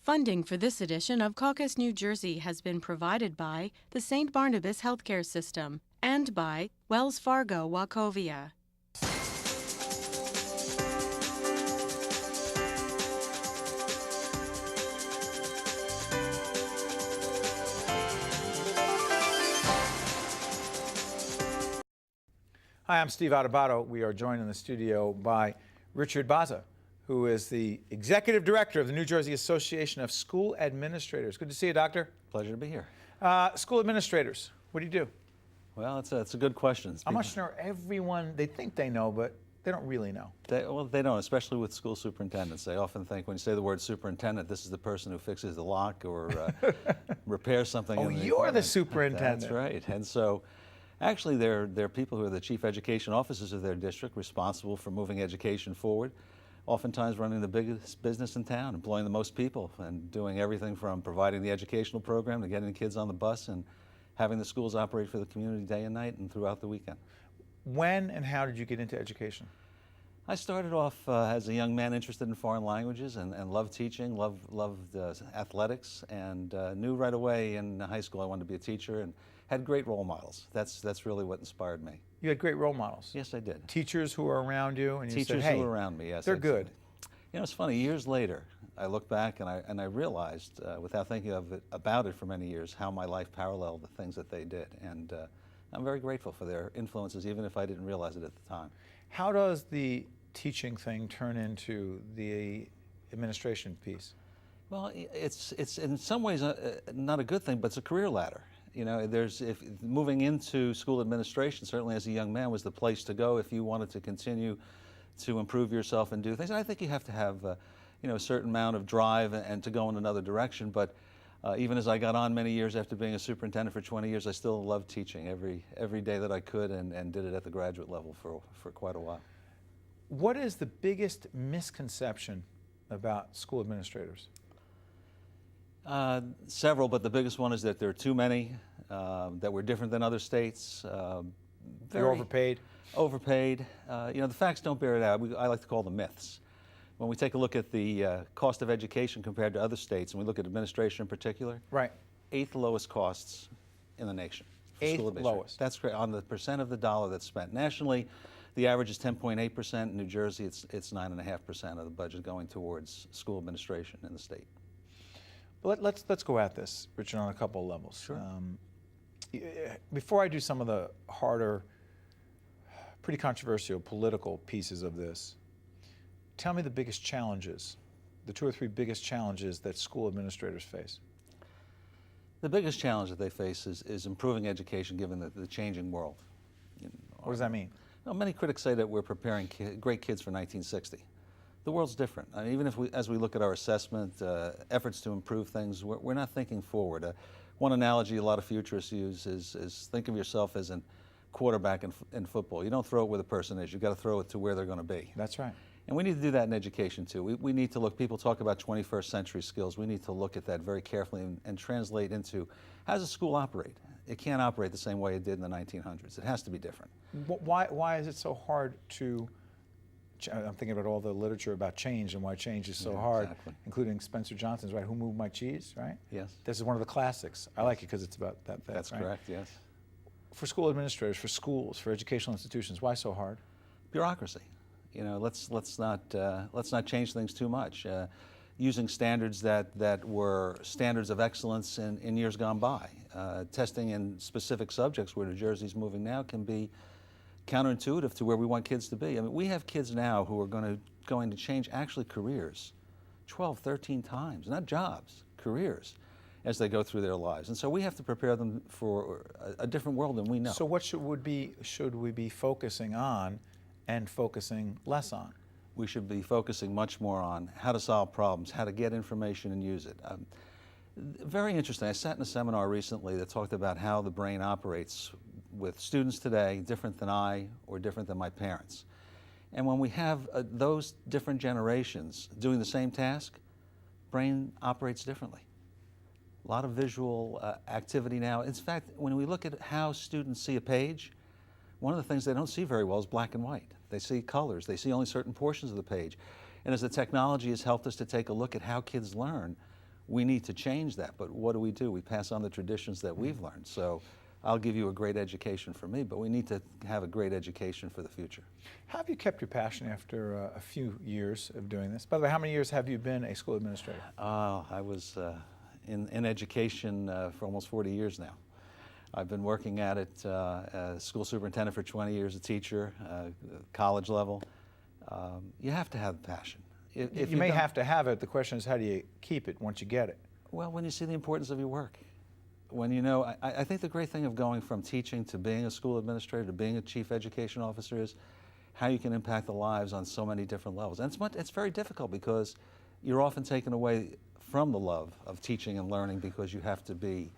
Funding for this edition of Caucus, New Jersey has been provided by the St. Barnabas Healthcare System and by Wells Fargo Wachovia. Hi, I'm Steve Adubato. We are joined in the studio by Richard Baza, who is the Executive Director of the New Jersey Association of School Administrators. Good to see you, Doctor. Pleasure to be here. School administrators, what do you do? Well, it's a good question. I'm not sure everyone, they think they know, but they don't really know. They don't, especially with school superintendents. They often think when you say the word superintendent, this is the person who fixes the lock or repairs something. Oh, in the you're the apartment. superintendent. That's right. And so actually they're people who are the chief education officers of their district, responsible for moving education forward, oftentimes running the biggest business in town, employing the most people, and doing everything from providing the educational program to getting the kids on the bus and having the schools operate for the community day and night and throughout the weekend. When and how did you get into education? I started off as a young man interested in foreign languages and loved teaching, loved athletics, and knew right away in high school I wanted to be a teacher and had great role models. That's really what inspired me. You had great role models. Yes, I did. Teachers who were around you, and you Teachers said, hey, who were around me, yes. they're good. You know, it's funny, years later, I look back and I realized, without thinking about it for many years, how my life paralleled the things that they did. And I'm very grateful for their influences, even if I didn't realize it at the time. How does the teaching thing turn into the administration piece? Well, it's in some ways not a good thing, but it's a career ladder. You know, if moving into school administration, certainly as a young man, was the place to go if you wanted to continue to improve yourself and do things. And I think you have to have, you know, a certain amount of drive and to go in another direction. But even as I got on many years after being a superintendent for 20 years, I still loved teaching every day that I could, and did it at the graduate level for quite a while. What is the biggest misconception about school administrators? Several, but the biggest one is that there are too many, that we're different than other states. They're overpaid? Overpaid. You know, the facts don't bear it out. I like to call them myths. When we take a look at the cost of education compared to other states, and we look at administration in particular, Right. 8th lowest costs in the nation. For 8th school administration. lowest. That's great. On the percent of the dollar that's spent. Nationally, the average is 10.8%. In New Jersey, it's 9.5% of the budget going towards school administration in the state. But let's go at this, Richard, on a couple of levels. Sure. Before I do some of the harder, pretty controversial political pieces of this, tell me the biggest challenges, the 2 or 3 biggest challenges that school administrators face. The biggest challenge that they face is improving education given the changing world. You know, What does that mean? Well, many critics say that we're preparing great kids for 1960. The world's different. I mean, even if as we look at our assessment, efforts to improve things, we're not thinking forward. One analogy a lot of futurists use is think of yourself as a quarterback in football. You don't throw it where the person is. You've got to throw it to where they're going to be. That's right. And we need to do that in education too. We need to look, people talk about 21st century skills. We need to look at that very carefully and translate into, how does a school operate? It can't operate the same way it did in the 1900s. It has to be different. Why is it so hard to, I'm thinking about all the literature about change and why change is so hard, exactly. Including Spencer Johnson's, right? Who Moved My Cheese, right? Yes. This is one of the classics. I like it because it's about that. That's right? correct, yes. For school administrators, for schools, for educational institutions, why so hard? Bureaucracy. You know, let's not change things too much. Using standards that were standards of excellence in years gone by. Testing in specific subjects where New Jersey's moving now can be counterintuitive to where we want kids to be. I mean, we have kids now who are going to change actually careers 12, 13 times, not jobs, careers, as they go through their lives. And so we have to prepare them for a different world than we know. So what should we be focusing on and focusing less on? We should be focusing much more on how to solve problems, how to get information and use it. Very interesting. I sat in a seminar recently that talked about how the brain operates with students today, different than I or different than my parents. And when we have those different generations doing the same task, brain operates differently. A lot of visual activity now. In fact, when we look at how students see a page, one of the things they don't see very well is black and white. They see colors. They see only certain portions of the page. And as the technology has helped us to take a look at how kids learn, We need to change that, but what do? We pass on the traditions that we've learned. So I'll give you a great education for me, but we need to have a great education for the future. How have you kept your passion after a few years of doing this? By the way, how many years have you been a school administrator? I was in education for almost 40 years now. I've been working at it as school superintendent for 20 years, a teacher, college level. You have to have passion. If you may have to have it. The question is, how do you keep it once you get it? Well, when you see the importance of your work. When you know, I think the great thing of going from teaching to being a school administrator to being a chief education officer is how you can impact the lives on so many different levels. And it's very difficult because you're often taken away from the love of teaching and learning because you have to be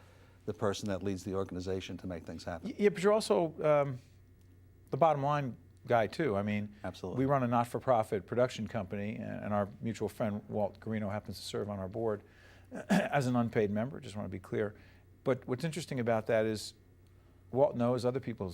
the person that leads the organization to make things happen. Yeah, but you're also the bottom line guy too. I mean, absolutely. We run a not-for-profit production company, and our mutual friend Walt Guarino happens to serve on our board as an unpaid member. Just want to be clear. But what's interesting about that is Walt knows, other people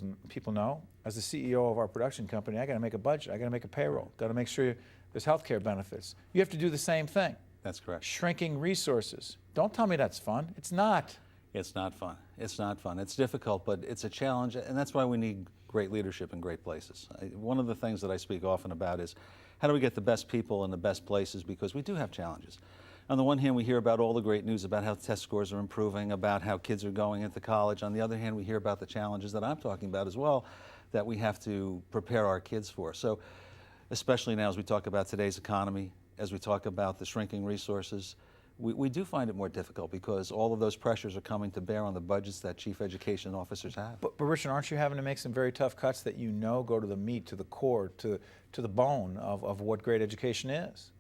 know. As the CEO of our production company, I got to make a budget. I got to make a payroll. Got to make sure there's health care benefits. You have to do the same thing. That's correct. Shrinking resources. Don't tell me that's fun. It's not. It's not fun. It's not fun. It's difficult, but it's a challenge, and that's why we need great leadership in great places. One of the things that I speak often about is how do we get the best people in the best places, because we do have challenges. On the one hand, we hear about all the great news about how test scores are improving, about how kids are going into college. On the other hand, we hear about the challenges that I'm talking about as well that we have to prepare our kids for. So especially now as we talk about today's economy, as we talk about the shrinking resources, we do find it more difficult because all of those pressures are coming to bear on the budgets that chief education officers have. But Richard, aren't you having to make some very tough cuts that you know go to the meat, to the core, to the bone of what great education is?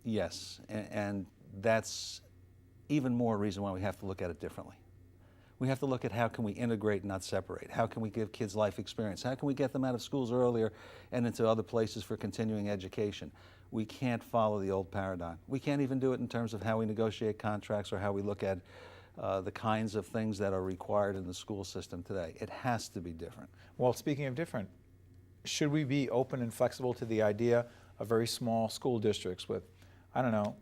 Yes, and that's even more reason why we have to look at it differently. We have to look at how can we integrate, not separate. How can we give kids life experience? How can we get them out of schools earlier and into other places for continuing education? We can't follow the old paradigm. We can't even do it in terms of how we negotiate contracts or how we look at the kinds of things that are required in the school system today. It has to be different. Well, speaking of different, should we be open and flexible to the idea of very small school districts with, I don't know,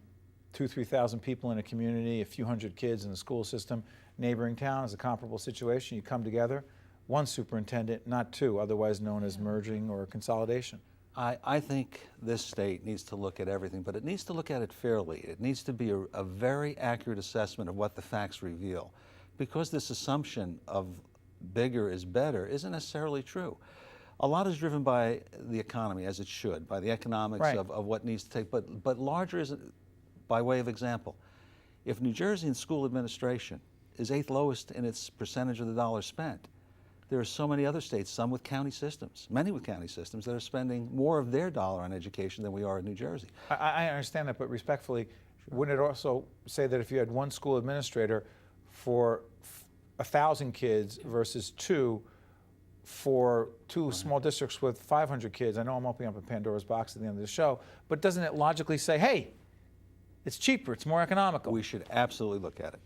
2,000 to 3,000 people in a community, a few hundred kids in the school system? Neighboring town is a comparable situation. You come together, one superintendent, not two, otherwise known as merging or consolidation. I think this state needs to look at everything, but it needs to look at it fairly. It needs to be a very accurate assessment of what the facts reveal, because this assumption of bigger is better isn't necessarily true. A lot is driven by the economy, as it should, by the economics right. of what needs to take, but larger is, by way of example, if New Jersey in school administration is 8th lowest in its percentage of the dollars spent, there are so many other states, some with county systems, many with county systems, that are spending more of their dollar on education than we are in New Jersey. I understand that, but respectfully, wouldn't it also say that if you had one school administrator for 1,000 kids versus two for two small districts with 500 kids, I know I'm opening up a Pandora's box at the end of the show, but doesn't it logically say, hey, it's cheaper, it's more economical? We should absolutely look at it.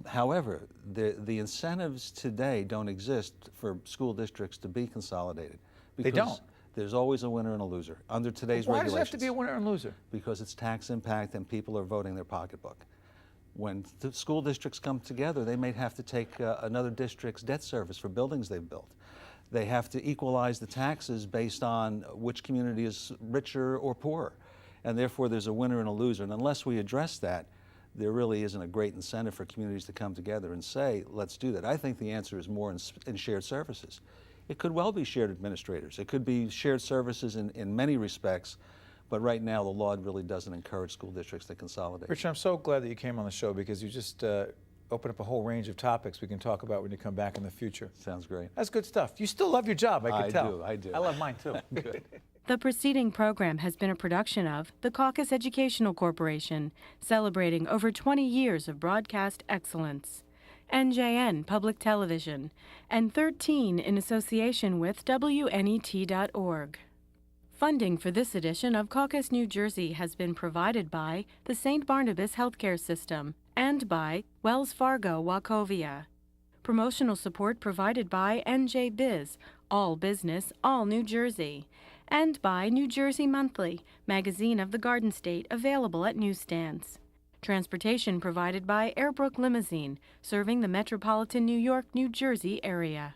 However, the incentives today don't exist for school districts to be consolidated. They don't. There's always a winner and a loser under today's Why regulations. does it have to be a winner and loser? Because it's tax impact and people are voting their pocketbook. When the school districts come together, they may have to take another district's debt service for buildings they've built. They have to equalize the taxes based on which community is richer or poorer. And therefore, there's a winner and a loser. And unless we address that, there really isn't a great incentive for communities to come together and say, let's do that. I think the answer is more in shared services. It could well be shared administrators. It could be shared services in many respects, but right now the law really doesn't encourage school districts to consolidate. Richard, I'm so glad that you came on the show because you just opened up a whole range of topics we can talk about when you come back in the future. Sounds great. That's good stuff. You still love your job, I can tell. I do. I love mine too. Good. The preceding program has been a production of the Caucus Educational Corporation, celebrating over 20 years of broadcast excellence. NJN Public Television, and 13 in association with WNET.org. Funding for this edition of Caucus New Jersey has been provided by the St. Barnabas Healthcare System and by Wells Fargo Wachovia. Promotional support provided by NJ Biz, all business, all New Jersey, and by New Jersey Monthly, magazine of the Garden State, available at newsstands. Transportation provided by Airbrook Limousine, serving the metropolitan New York, New Jersey area.